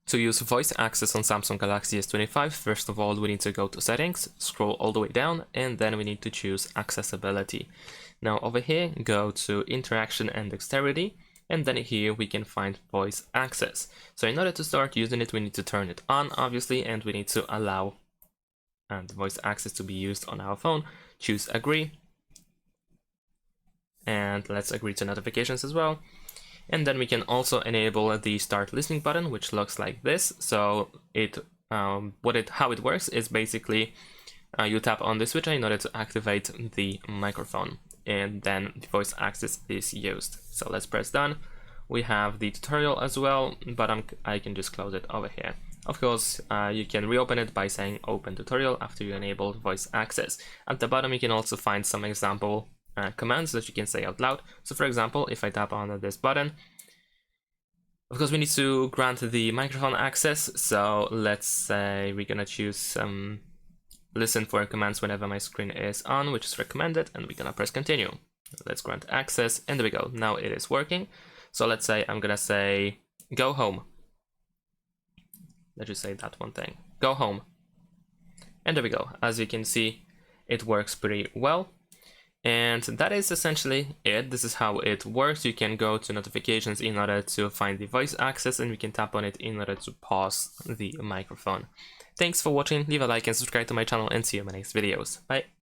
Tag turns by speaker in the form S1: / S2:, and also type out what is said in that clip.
S1: To use voice access on Samsung Galaxy S25, first of all, we need to go to settings, scroll all the way down, and then we need to choose accessibility. Now over here, go to interaction and dexterity, and then here we can find voice access. So in order to start using it, we need to turn it on, obviously, and we need to allow the voice access to be used on our phone. Choose agree, and let's agree to notifications as well. And then we can also enable the start listening button, which looks like this. So how it works is basically you tap on the switcher in order to activate the microphone, and then the voice access is used. So let's press done. We have the tutorial as well, but I can just close it over here. Of course, you can reopen it by saying open tutorial after you enable voice access. At the bottom, you can also find some example commands that you can say out loud. So for example, if I tap on this button, of course we need to grant the microphone access. So let's say we're gonna choose listen for commands whenever my screen is on, which is recommended, and we're gonna press continue. Let's grant access, and there we go. Now it is working. So let's say I'm gonna say go home. Let's just say that one thing, go home. And there we go. As you can see, it works pretty well. And that is essentially it. This is how it works. You can go to notifications in order to find the voice access, and we can tap on it in order to pause the microphone. Thanks for watching. Leave a like and subscribe to my channel, and see you in my next videos. Bye.